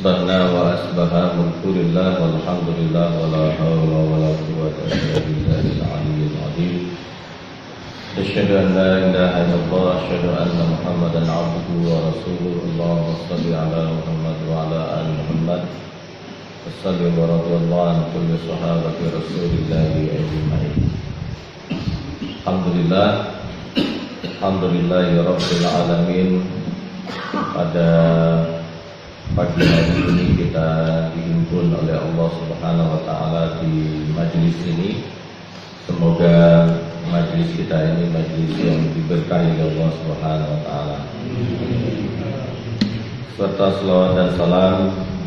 أصبحنا وأصبح ملك لله والحمد لله ولا حول ولا قوة إلا بالله العلي العظيم أشهد أن لا إله إلا الله أشهد أن محمدا عبده ورسوله اللهم صل على محمد وعلى آل محمد وسلم ورضي الله عن كل صحابة رسول الله أجمعين Alhamdulillahirabbil alamin. Pada pagi hari ini kita dihimpun oleh Allah Subhanahu wa taala di majelis ini. Semoga majelis kita ini majelis yang diberkahi oleh Allah Subhanahu wa taala. Serta selawat dan salam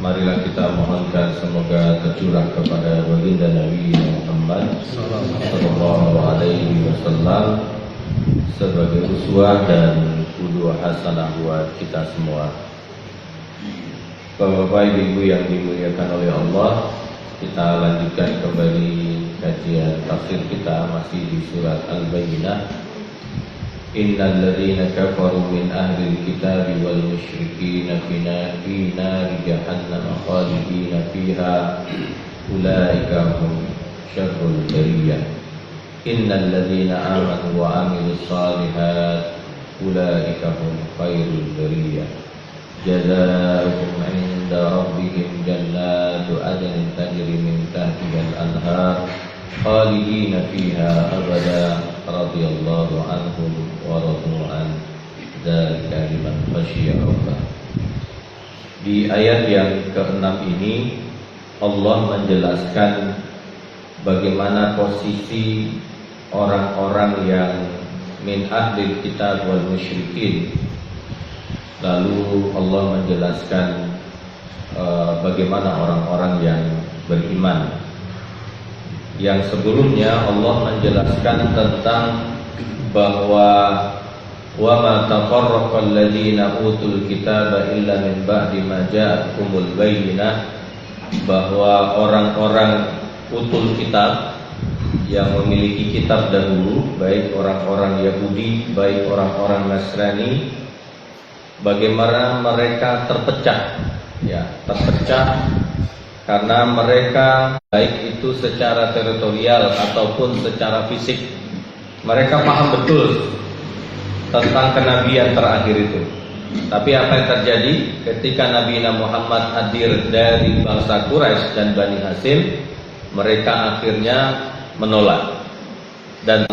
marilah kita mohonkan semoga tercurah kepada baginda Nabi Muhammad sallallahu alaihi wasallam sebagai uswah dan qudwah hasanah buat kita semua. Bapak Ibu yang dimuliakan oleh Allah, kita lanjutkan kembali kajian tafsir kita masih di surat Al-Bayyinah. Innal ladzina kafaru min ahlil kitabi wal musyrikina fi nari jahannam khalidina fiha ulaika hum syarrul bariyah. Innal ladzina amanu wa amilus shalihat ulaika hum khairul bariyah. Jazaa'uhum 'inda rabbihim jannatu 'adnin tajri min tahtiha al-anhar khalidina fiha abada radhiyallahu anhum wa radu an dzalika liman khasyiya rabbah. Di ayat yang ke-6 ini Allah menjelaskan bagaimana posisi orang-orang yang min ahlil kitab wal musyrikin. Lalu Allah menjelaskan bagaimana orang-orang yang beriman. Yang sebelumnya Allah menjelaskan tentang bahwa wa ma tafarraqal ladzina utul kitaba illa min ba'di ma ja'akumul bayyinah, bahwa orang-orang utul kitab yang memiliki kitab dahulu, baik orang-orang Yahudi, baik orang-orang Nasrani, bagaimana mereka terpecah karena mereka baik itu secara teritorial ataupun secara fisik mereka paham betul tentang kenabian terakhir itu. Tapi apa yang terjadi ketika Nabi Muhammad hadir dari bangsa Quraisy dan Bani Hashim, mereka akhirnya menolak dan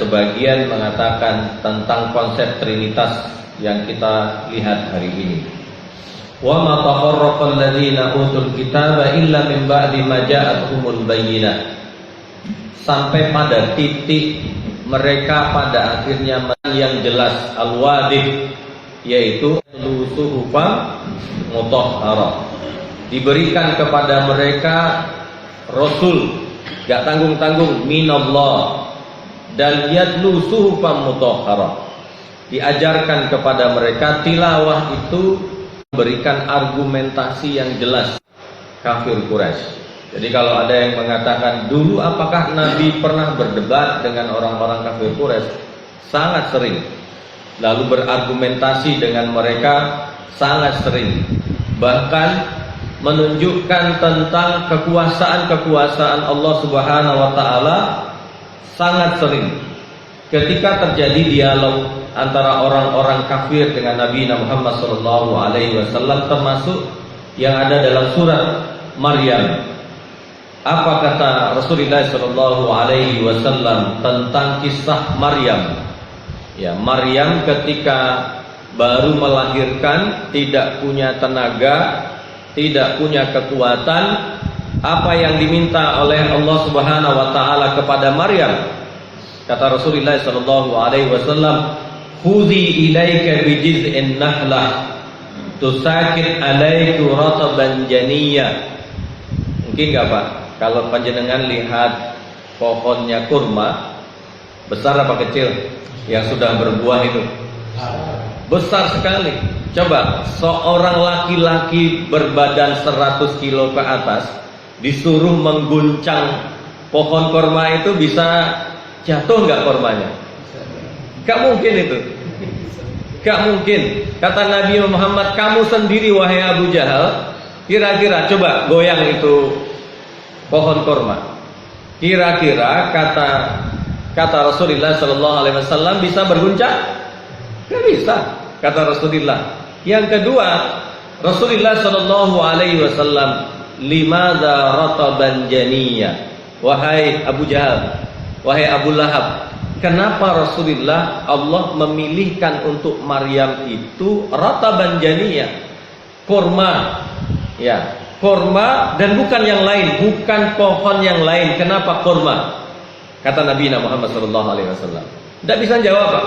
sebagian mengatakan tentang konsep trinitas yang kita lihat hari ini. Wa ma tafarraqal ladzina utul kitaba illa min ba'di ma ja'atuhumul bayyinah. Sampai pada titik mereka pada akhirnya yang jelas al-wadih, yaitu suhufan mutahharah. Diberikan kepada mereka rasul gak tanggung-tanggung minallah, dan yatlu suhufan mutahharah. Diajarkan kepada mereka tilawah itu memberikan argumentasi yang jelas kafir Quraisy. Jadi kalau ada yang mengatakan dulu apakah Nabi pernah berdebat dengan orang-orang kafir Quraisy? Sangat sering. Lalu berargumentasi dengan mereka sangat sering. Bahkan menunjukkan tentang kekuasaan Allah Subhanahu wa taala sangat sering. Ketika terjadi dialog antara orang-orang kafir dengan Nabi Muhammad SAW, termasuk yang ada dalam surat Maryam. Apa kata Rasulullah SAW tentang kisah Maryam? Ya, Maryam ketika baru melahirkan, tidak punya tenaga, tidak punya kekuatan. Apa yang diminta oleh Allah Subhanahu wa taala kepada Maryam? Kata Rasulullah SAW, khudhi ilaika bijiz'in nahlah tusakit alaiku rataban janiyya. Mungkin enggak Pak, kalau panjenengan lihat pohonnya kurma, besar apa kecil yang sudah berbuah itu? Besar sekali. Coba seorang laki-laki berbadan 100 kilo ke atas disuruh mengguncang pohon kurma itu, bisa jatuh enggak kurmanya? Gak mungkin itu. Gak mungkin. Kata Nabi Muhammad, kamu sendiri wahai Abu Jahal, kira-kira coba goyang itu pohon korma. Kira-kira kata Rasulullah Sallallahu Alaihi Wasallam bisa berguncang? Gak bisa. Kata Rasulullah. Yang kedua, Rasulullah Sallallahu Alaihi Wasallam, limadza rataban janiyya, wahai Abu Jahal, wahai Abu Lahab, kenapa Rasulullah Allah memilihkan untuk Maryam itu rataban janiyya, kurma, ya, kurma dan bukan yang lain, bukan pohon yang lain. Kenapa kurma? Kata Nabi Muhammad Sallallahu Alaihi Wasallam. Tidak bisa jawab, Pak.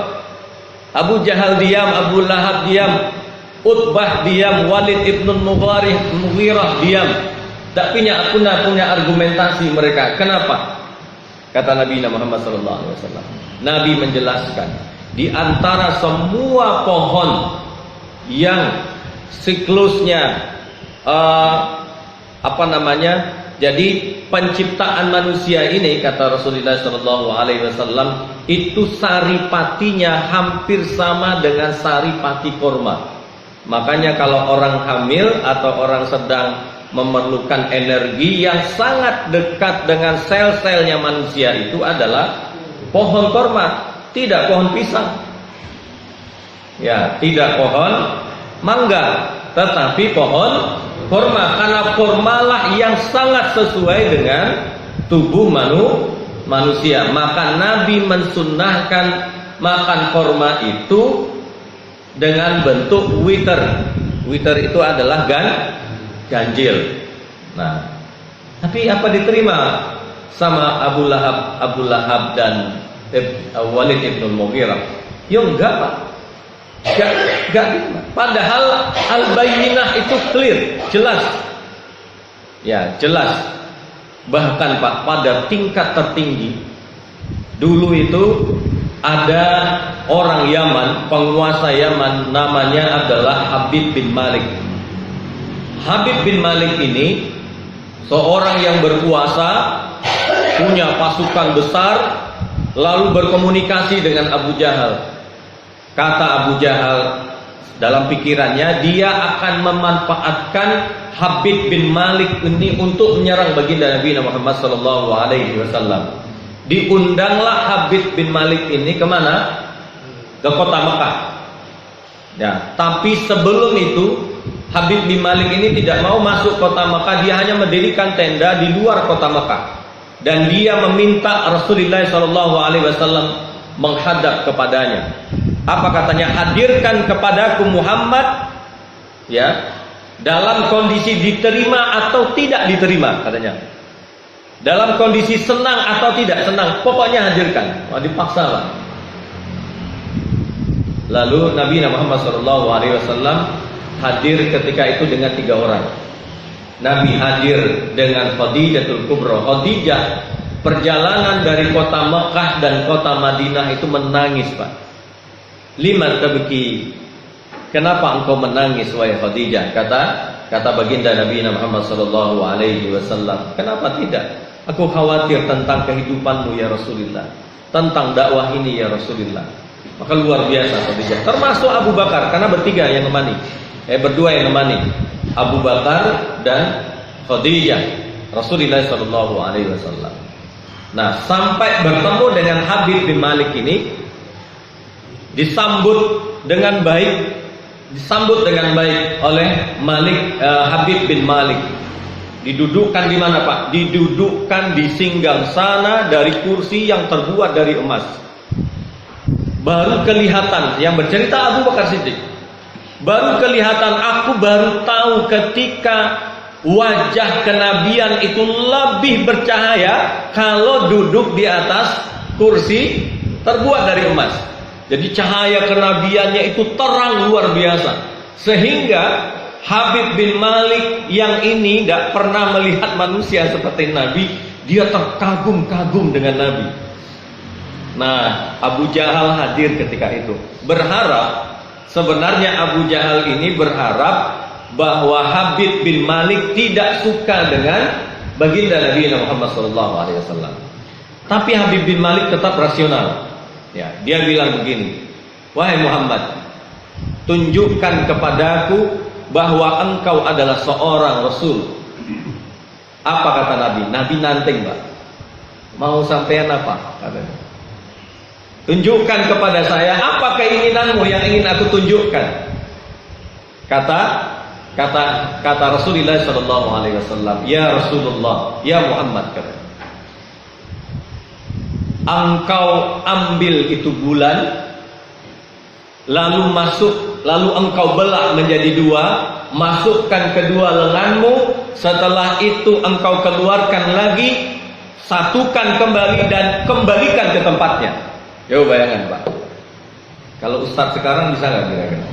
Abu Jahal diam, Abu Lahab diam, Utbah diam, Walid ibn Mughirah diam. Tak punya argumentasi mereka. Kenapa? Kata Nabi Muhammad Sallallahu Alaihi Wasallam. Nabi menjelaskan, di antara semua pohon yang siklusnya jadi penciptaan manusia ini, kata Rasulullah Sallallahu Alaihi Wasallam, itu saripatinya hampir sama dengan saripati korma. Makanya kalau orang hamil atau orang sedang memerlukan energi yang sangat dekat dengan sel-selnya manusia itu adalah pohon korma, tidak pohon pisang. Ya, tidak pohon mangga, tetapi pohon korma, karena kormalah yang sangat sesuai dengan tubuh manusia. Maka Nabi mensunnahkan makan korma itu dengan bentuk witer. Witer itu adalah ganjil. Nah, tapi apa diterima sama Abu Lahab dan Walid ibn Mughirah? Ya enggak, Pak. Enggak. Padahal al-bayyinah itu clear, jelas. Ya, jelas. Bahkan Pak, pada tingkat tertinggi dulu itu ada orang Yaman, penguasa Yaman, namanya adalah Habib bin Malik. Habib bin Malik ini seorang yang berkuasa, punya pasukan besar, lalu berkomunikasi dengan Abu Jahal. Kata Abu Jahal dalam pikirannya, dia akan memanfaatkan Habib bin Malik ini untuk menyerang baginda Nabi Muhammad Sallallahu Alaihi Wasallam. Diundanglah Habib bin Malik ini kemana? Ke kota Mekah. Ya, tapi sebelum itu Habib bin Malik ini tidak mau masuk kota Mekah. Dia hanya mendirikan tenda di luar kota Mekah. Dan dia meminta Rasulullah SAW menghadap kepadanya. Apa katanya? Hadirkan kepadaku Muhammad, ya, dalam kondisi diterima atau tidak diterima, katanya. Dalam kondisi senang atau tidak senang, pokoknya hadirkan. Wah, dipaksa, Pak. Lalu Nabi Muhammad SAW hadir ketika itu dengan 3 orang. Nabi hadir dengan Khadijatul Kubra. Khadijah, perjalanan dari kota Mekah dan kota Madinah itu menangis, Pak. Lima tabki. Kenapa engkau menangis, wahai Khadijah? Kata baginda Nabi Muhammad SAW. Kenapa tidak? Aku khawatir tentang kehidupanmu ya Rasulullah, tentang dakwah ini ya Rasulullah. Maka luar biasa Khadijah. Termasuk Abu Bakar, karena bertiga yang nemani. Berdua yang nemani. Abu Bakar dan Khadijah, Rasulullah SAW. Nah, sampai bertemu dengan Habib bin Malik ini, disambut dengan baik oleh Habib bin Malik. Didudukkan di mana, Pak? Didudukkan di singgasana dari kursi yang terbuat dari emas. Baru kelihatan, yang bercerita Abu Bakar Siddiq, baru kelihatan, aku baru tahu ketika wajah kenabian itu lebih bercahaya kalau duduk di atas kursi terbuat dari emas. Jadi cahaya kenabiannya itu terang luar biasa. Sehingga Habib bin Malik yang ini tidak pernah melihat manusia seperti Nabi, dia terkagum-kagum dengan Nabi. Nah, Abu Jahal hadir ketika itu. Sebenarnya Abu Jahal ini berharap bahwa Habib bin Malik tidak suka dengan baginda Nabi Muhammad SAW. Tapi Habib bin Malik tetap rasional. Ya, dia bilang begini, wahai Muhammad, tunjukkan kepadaku bahwa engkau adalah seorang Rasul. Apa kata Nabi? Nabi nanteng, Pak. Mau sampean apa? Katanya. Tunjukkan kepada saya apa keinginanmu yang ingin aku tunjukkan. Kata Rasulullah sallallahu alaihi wasallam, "Ya Rasulullah, ya Muhammad," kata. "Engkau ambil itu bulan, lalu engkau belah menjadi dua, masukkan kedua lenganmu, setelah itu engkau keluarkan lagi, satukan kembali dan kembalikan ke tempatnya." Yo, bayangkan, Pak. Kalau Ustadz sekarang bisa nggak kira-kira?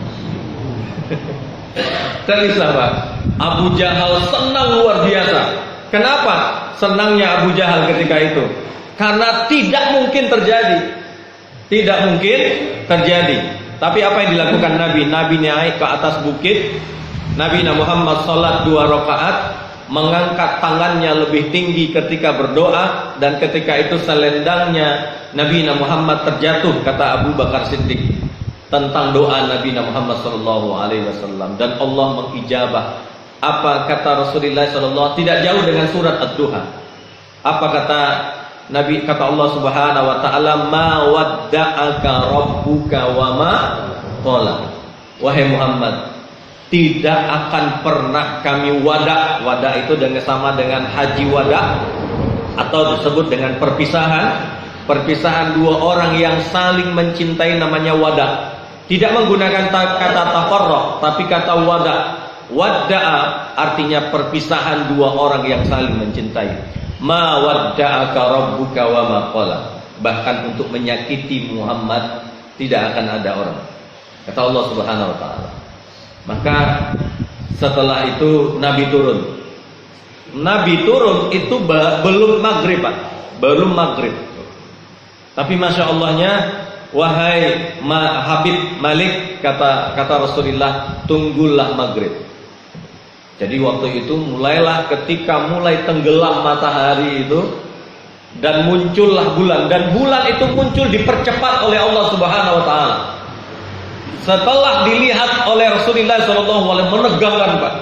Dan bisa, Pak. Abu Jahal senang luar biasa. Kenapa senangnya Abu Jahal ketika itu? Karena tidak mungkin terjadi. Tidak mungkin terjadi. Tapi apa yang dilakukan Nabi? Nabi naik ke atas bukit. Nabi Muhammad salat 2 rakaat, mengangkat tangannya lebih tinggi ketika berdoa, dan ketika itu selendangnya Nabi Muhammad terjatuh, kata Abu Bakar Siddiq tentang doa Nabi Muhammad sallallahu alaihi wasallam, dan Allah mengijabah. Apa kata Rasulullah sallallahu, tidak jauh dengan surat Ad-Duha. Apa kata Nabi, kata Allah Subhanahu wa taala, "Ma wadda'aka rabbuka wa ma qala." Wahai Muhammad, tidak akan pernah kami wada. Wada itu sama dengan haji wada, atau disebut dengan perpisahan. Perpisahan dua orang yang saling mencintai namanya wada. Tidak menggunakan kata tafarraq, tapi kata wada. Wadda'a artinya perpisahan dua orang yang saling mencintai. Ma wadda'aka rabbuka wa ma qala. Bahkan untuk menyakiti Muhammad tidak akan ada orang. Kata Allah Subhanahu wa taala. Maka setelah itu Nabi turun. Nabi turun itu belum maghrib, Pak. Belum maghrib. Tapi Masya Allahnya, wahai Habib Malik, kata Rasulullah, tunggulah maghrib. Jadi waktu itu mulailah ketika mulai tenggelam matahari itu, dan muncullah bulan. Dan bulan itu muncul dipercepat oleh Allah Subhanahu wa taala. Setelah dilihat oleh Rasulullah SAW, menegangkan, Pak.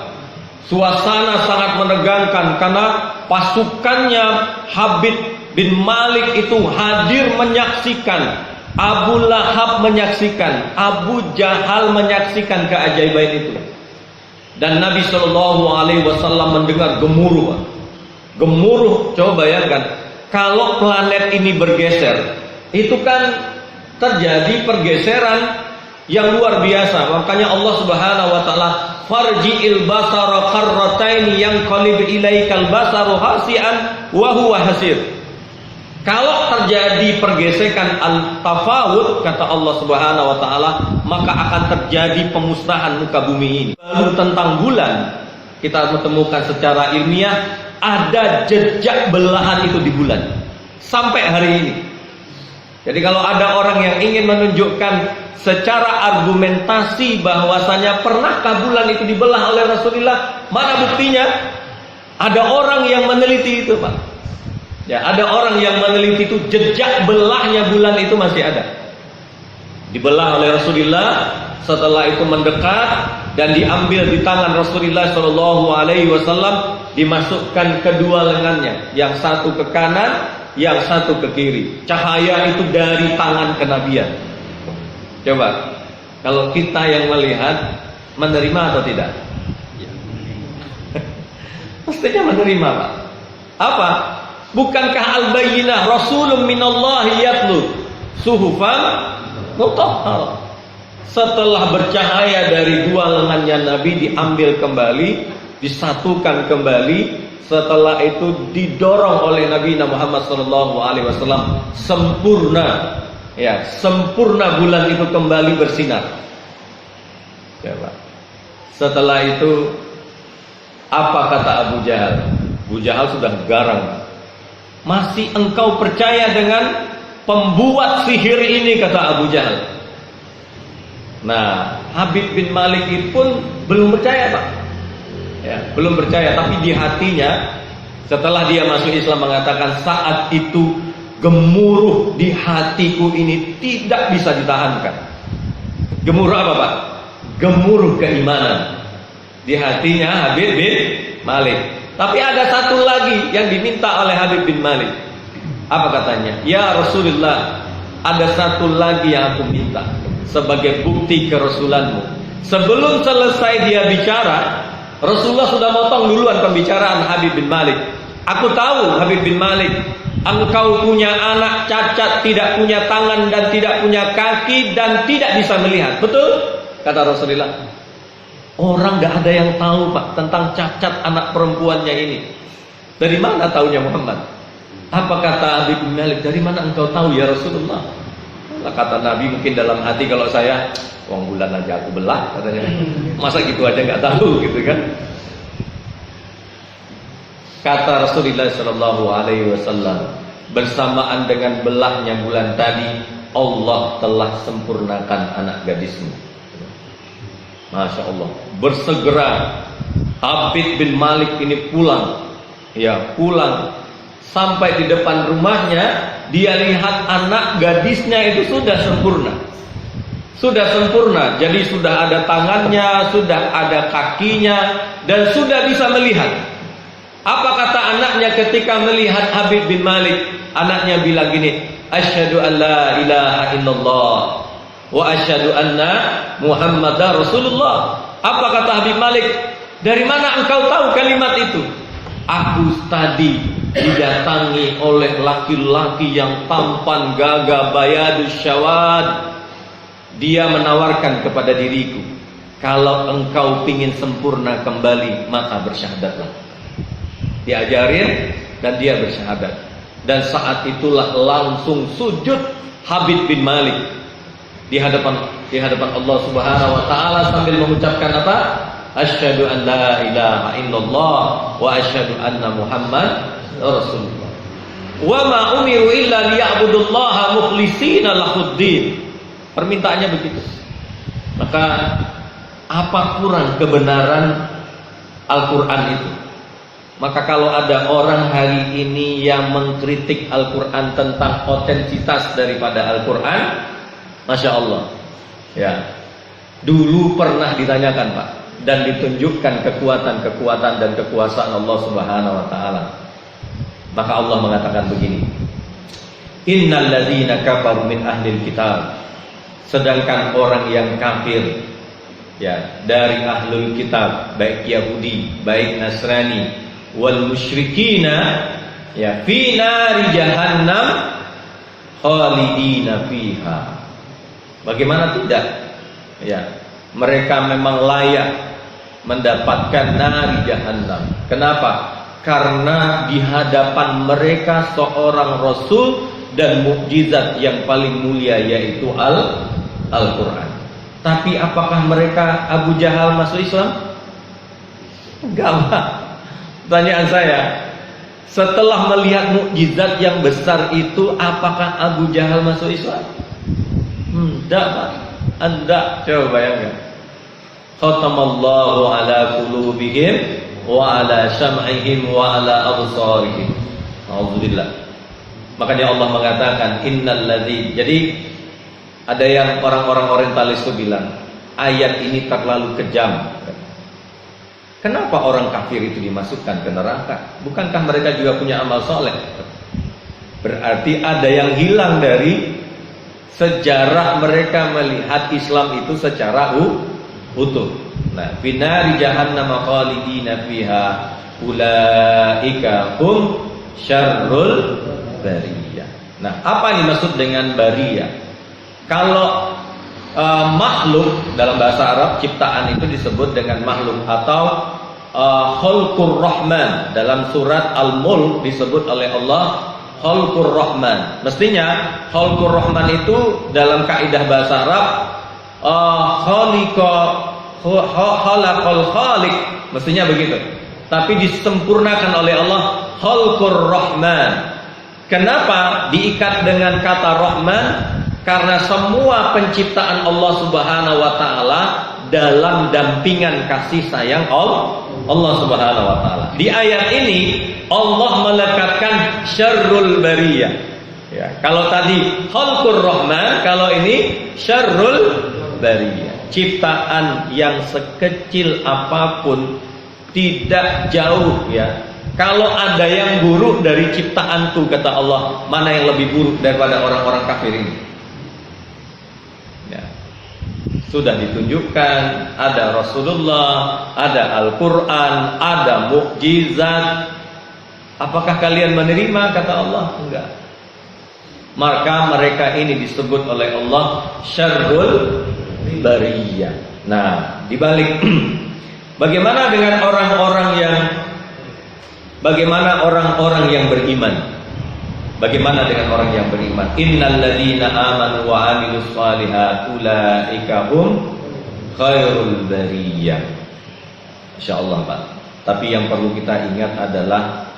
Suasana sangat menegangkan karena pasukannya Habib bin Malik itu hadir menyaksikan. Abu Lahab menyaksikan, Abu Jahal menyaksikan keajaiban itu. Dan Nabi SAW mendengar gemuruh. Gemuruh, coba bayangkan, kalau planet ini bergeser, itu kan terjadi pergeseran yang luar biasa. Makanya Allah Subhanahu wa taala, farji'il basara qarrataini yanqalib ilaikal basaru hasian wa huwa hasir. Kalau terjadi pergesekan al-tafawud, kata Allah Subhanahu wa taala, maka akan terjadi pemusnahan muka bumi ini. Lalu tentang bulan, kita menemukan secara ilmiah ada jejak belahan itu di bulan sampai hari ini. Jadi kalau ada orang yang ingin menunjukkan secara argumentasi bahwasanya pernahkah bulan itu dibelah oleh Rasulullah, mana buktinya? Ada orang yang meneliti itu, Pak. Ya, ada orang yang meneliti itu, jejak belahnya bulan itu masih ada. Dibelah oleh Rasulullah, setelah itu mendekat dan diambil di tangan Rasulullah Shallallahu Alaihi Wasallam, dimasukkan kedua lengannya, yang satu ke kanan, yang satu ke kiri. Cahaya itu dari tangan kenabian. Coba, kalau kita yang melihat, menerima atau tidak? Pastinya menerima, Pak. Apa? Bukankah al-bayyinah Rasulun minallahi yatlu suhufan mutahhar. Setelah bercahaya dari dua lengannya Nabi, diambil kembali, disatukan kembali. Setelah itu didorong oleh Nabi Muhammad SAW, sempurna. Ya, sempurna bulan itu kembali bersinar. Coba. Setelah itu apa kata Abu Jahal? Abu Jahal sudah garang. Masih engkau percaya dengan pembuat sihir ini, kata Abu Jahal. Nah, Habib bin Malik pun belum percaya, Pak. Ya, belum percaya, tapi di hatinya setelah dia masuk Islam mengatakan, saat itu gemuruh di hatiku ini tidak bisa ditahankan. Gemuruh apa, Pak? gemuruh keimanan di hatinya Habib bin Malik. Tapi ada satu lagi yang diminta oleh Habib bin Malik. Apa katanya? Ya Rasulullah, ada satu lagi yang aku minta sebagai bukti kerasulanmu. Sebelum selesai dia bicara, Rasulullah sudah motong duluan pembicaraan Habib bin Malik. Aku tahu Habib bin Malik, engkau punya anak cacat, tidak punya tangan dan tidak punya kaki dan tidak bisa melihat. Betul? Kata Rasulullah. Orang gak ada yang tahu Pak tentang cacat anak perempuannya ini. Dari mana taunya Muhammad? Apa kata Habib bin Malik? Dari mana engkau tahu ya Rasulullah? Kata Nabi mungkin dalam hati, kalau saya uang bulan aja aku belah katanya. Masa gitu aja gak tahu gitu kan? Kata Rasulullah SAW, bersamaan dengan belahnya bulan tadi, Allah telah sempurnakan anak gadismu. Masya Allah. Bersegera Habib bin Malik ini pulang. Ya, pulang. Sampai di depan rumahnya, dia lihat anak gadisnya itu sudah sempurna. Sudah sempurna. Jadi sudah ada tangannya, sudah ada kakinya, dan sudah bisa melihat. Apa kata anaknya ketika melihat Habib bin Malik? Anaknya bilang gini, asyhadu an la ilaha illallah wa asyhadu anna Muhammadar Rasulullah. Apa kata Habib Malik? Dari mana engkau tahu kalimat itu? Aku tadi didatangi oleh laki-laki yang tampan, gagah, bayadus syawad. Dia menawarkan kepada diriku, kalau engkau ingin sempurna kembali, maka bersyahadatlah. Diajarin dan dia bersyahadat. Dan saat itulah langsung sujud Habib bin Malik di hadapan Allah Subhanahu wa taala sambil mengucapkan apa? Asyhadu an la ilaha illallah wa asyhadu anna Muhammad Rasulullah. Wa ma umiru illa liya'budullaha mukhlishina lahuddin. Permintaannya begitu. Maka apa kurang kebenaran Al-Qur'an itu? Maka kalau ada orang hari ini yang mengkritik Al-Quran tentang otentitas daripada Al-Quran, Masya Allah, ya, dulu pernah ditanyakan Pak, dan ditunjukkan kekuatan-kekuatan dan kekuasaan Allah Subhanahu wa Ta'ala. Maka Allah mengatakan begini, Innal ladzina kafaru min ahlil kitab. Sedangkan orang yang kafir, ya, dari ahlul kitab, baik Yahudi, baik Nasrani, wal musyrikina, ya, fi nari jahannam khalidina fiha. Bagaimana tidak? Ya, mereka memang layak mendapatkan nari jahannam. Kenapa? Karena di hadapan mereka seorang rasul dan mukjizat yang paling mulia, yaitu Al-Quran. Tapi apakah mereka Abu Jahal masuk Islam? Enggak Pak. Pertanyaan saya, setelah melihat mukjizat yang besar itu, apakah Abu Jahal masuk Islam? Tidak Pak. Anda coba bayangkan. Khatamallahu ala qulubihim wa ala sam'ihim wa ala absarihim. Alhamdulillah. Makanya Allah mengatakan innal ladzi. Jadi ada yang orang-orang orientalis itu bilang ayat ini terlalu kejam. Kenapa orang kafir itu dimasukkan ke neraka? Bukankah mereka juga punya amal soleh? Berarti ada yang hilang dari sejarah mereka melihat Islam itu secara utuh. Nah, finari jahannam khalidina fiha ulaika hum syarrul bariyah. Nah, apa yang dimaksud dengan bariyah? Kalau makhluk dalam bahasa Arab, ciptaan itu disebut dengan makhluk atau khalqur rahman. Dalam surat Al-Mulk disebut oleh Allah khalqur rahman. Mestinya khalqur rahman itu dalam kaidah bahasa Arab khalaqal khaliq, mestinya begitu. Tapi disempurnakan oleh Allah khalqur rahman. Kenapa diikat dengan kata rahman? Karena semua penciptaan Allah Subhanahu wa taala dalam dampingan kasih sayang Allah Subhanahu wa taala. Di ayat ini Allah melekatkan syarrul bariyah. Ya, kalau tadi khalqur rahman, kalau ini syarrul bariyah. ciptaan yang sekecil apapun tidak jauh ya. Kalau ada yang buruk dari ciptaanku, kata Allah, mana yang lebih buruk daripada orang-orang kafir ini? Ya. Sudah ditunjukkan, ada Rasulullah, ada Al-Quran, ada mukjizat. Apakah kalian menerima? Kata Allah, enggak. Maka mereka ini disebut oleh Allah syarrul bariyah. Nah, dibalik bagaimana dengan orang-orang yang beriman? Bagaimana dengan orang yang beriman? Innal ladzina amanu wa 'amilus shalihat ulaika hum khairul bariyah. Insyaallah, Pak. Tapi yang perlu kita ingat adalah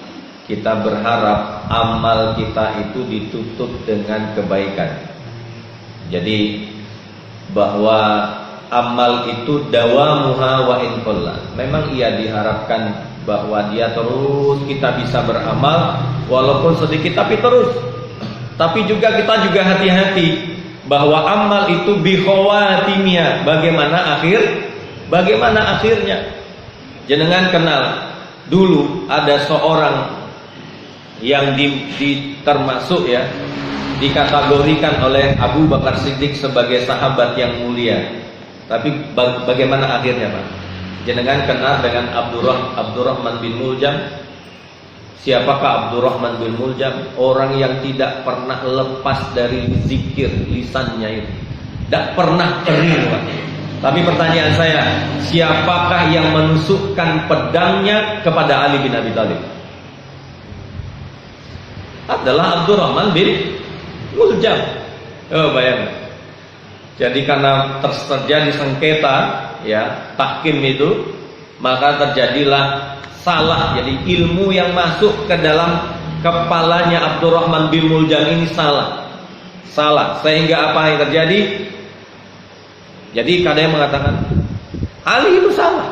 kita berharap amal kita itu ditutup dengan kebaikan. Jadi bahwa amal itu dawamuha wa in qalla. Memang ia diharapkan bahwa dia terus kita bisa beramal walaupun sedikit tapi terus. Tapi juga kita juga hati-hati bahwa amal itu bi khawatimnya. Bagaimana akhirnya? Jenengan kenal dulu ada seorang yang termasuk ya dikategorikan oleh Abu Bakar Siddiq sebagai sahabat yang mulia. Tapi bagaimana akhirnya, Pak? Jenengan kenal dengan Abdurrahman bin Muljam? Siapakah Abdurrahman bin Muljam? Orang yang tidak pernah lepas dari zikir lisannya itu. Tidak pernah kering, Pak. Tapi pertanyaan saya, siapakah yang menusukkan pedangnya kepada Ali bin Abi Thalib? Adalah Abdurrahman bin Muljam. Oh, bayangkan. Jadi karena terjadi sengketa ya tahkim itu, maka terjadilah salah. Jadi ilmu yang masuk ke dalam kepalanya Abdurrahman bin Muljam ini salah. Sehingga apa yang terjadi? Jadi kadang mengatakan Ali itu salah.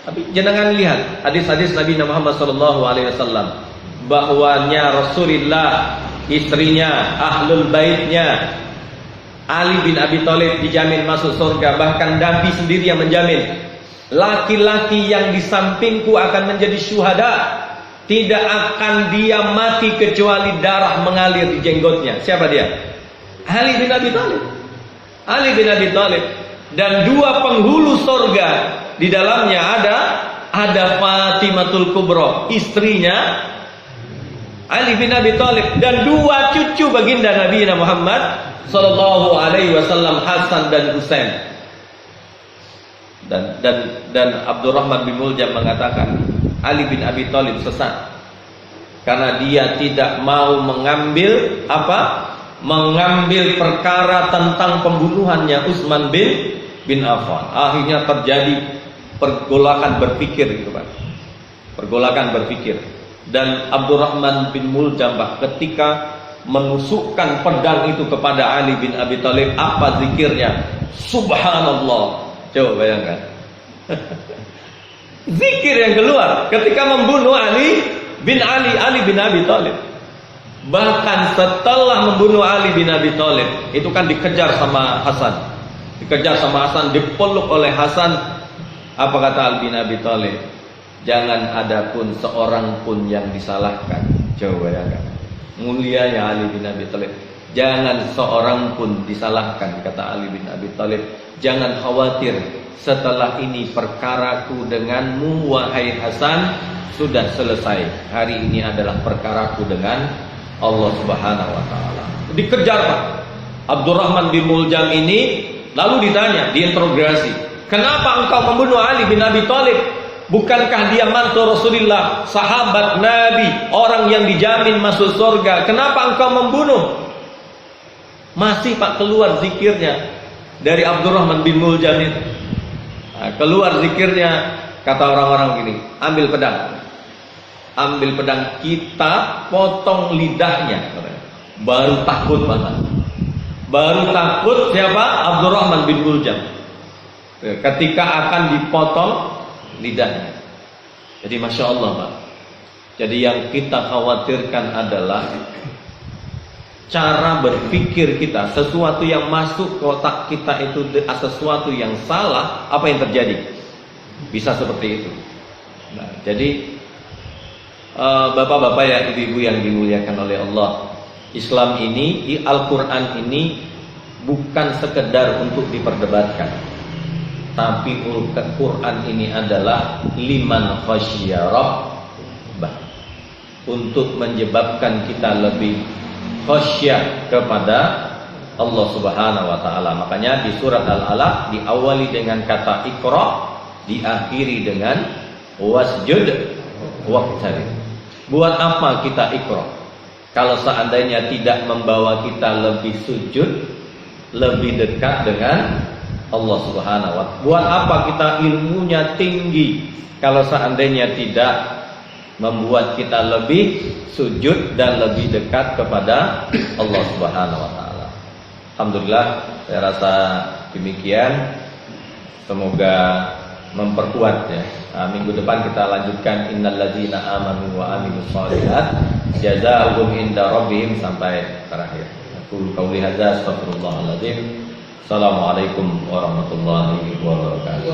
Tapi jangan lihat hadis-hadis Nabi Muhammad SAW bahwanya Rasulullah, istrinya, ahlul baitnya Ali bin Abi Thalib dijamin masuk surga. Bahkan Nabi sendiri yang menjamin, laki-laki yang di sampingku akan menjadi syuhada, tidak akan dia mati kecuali darah mengalir di jenggotnya. Siapa dia? Ali bin Abi Thalib. Ali bin Abi Thalib. Dan dua penghulu surga di dalamnya ada Fatimatul Kubra, istrinya Ali bin Abi Thalib, dan dua cucu baginda Nabi Muhammad Sallallahu Alaihi Wasallam, Hasan dan Husain. Dan Abdurrahman bin Muljam mengatakan Ali bin Abi Thalib sesat karena dia tidak mau mengambil perkara tentang pembunuhannya Utsman bin Affan. Akhirnya terjadi pergolakan berpikir gitu, Pak. Pergolakan berpikir. Dan Abdurrahman bin Muljam, Pak, ketika menusukkan pedang itu kepada Ali bin Abi Thalib, apa zikirnya? Subhanallah. Coba bayangkan. Zikir yang keluar ketika membunuh Ali bin Abi Thalib. Bahkan setelah membunuh Ali bin Abi Thalib, itu kan dikejar sama Hasan. Dipeluk oleh Hasan. Apa kata Ali bin Abi Thalib? Jangan ada pun seorang pun yang disalahkan. Coba bayangkan. Mulianya Ali bin Abi Thalib. Jangan seorang pun disalahkan, kata Ali bin Abi Thalib. Jangan khawatir, setelah ini perkaraku denganmu wahai Hasan sudah selesai. Hari ini adalah perkaraku dengan Allah Subhanahu wa taala. Dikejar, Pak. Abdurrahman bin Muljam ini lalu ditanya, diinterogasi. Kenapa engkau membunuh Ali bin Abi Thalib? Bukankah dia mantu Rasulullah, sahabat Nabi, orang yang dijamin masuk surga? Kenapa engkau membunuh? Masih, Pak, keluar zikirnya dari Abdurrahman bin Muljam itu. Nah, keluar zikirnya, kata orang-orang gini, ambil pedang, kita potong lidahnya. Baru takut banget. Baru takut siapa? Abdurrahman bin Muljam. Ketika akan dipotong lidahnya. Jadi Masya Allah, Pak. Jadi yang kita khawatirkan adalah cara berpikir kita, sesuatu yang masuk ke otak kita itu sesuatu yang salah, apa yang terjadi? Bisa seperti itu. Nah, jadi bapak-bapak ya, ibu-ibu yang dimuliakan oleh Allah, Islam ini, di Al-Quran ini bukan sekedar untuk diperdebatkan, tapi Al-Quran ini adalah liman khasyiya rabbah, untuk menyebabkan kita lebih khasyah kepada Allah Subhanahu wa taala. Makanya di surat Al-Alaq diawali dengan kata Iqra, diakhiri dengan wasjud waqtarib. Buat apa kita Iqra? Kalau seandainya tidak membawa kita lebih sujud, lebih dekat dengan Allah Subhanahu wa taala. Buat apa kita ilmunya tinggi kalau seandainya tidak membuat kita lebih sujud dan lebih dekat kepada Allah Subhanahu wa taala. Alhamdulillah, saya rasa demikian. Semoga memperkuat ya. Minggu depan kita lanjutkan innalladzina amanu wa amilus shalihat jazaa'uhum inda rabbihim sampai terakhir. Aku qauli hadza astaghfirullahaladzim. Assalamualaikum warahmatullahi wabarakatuh.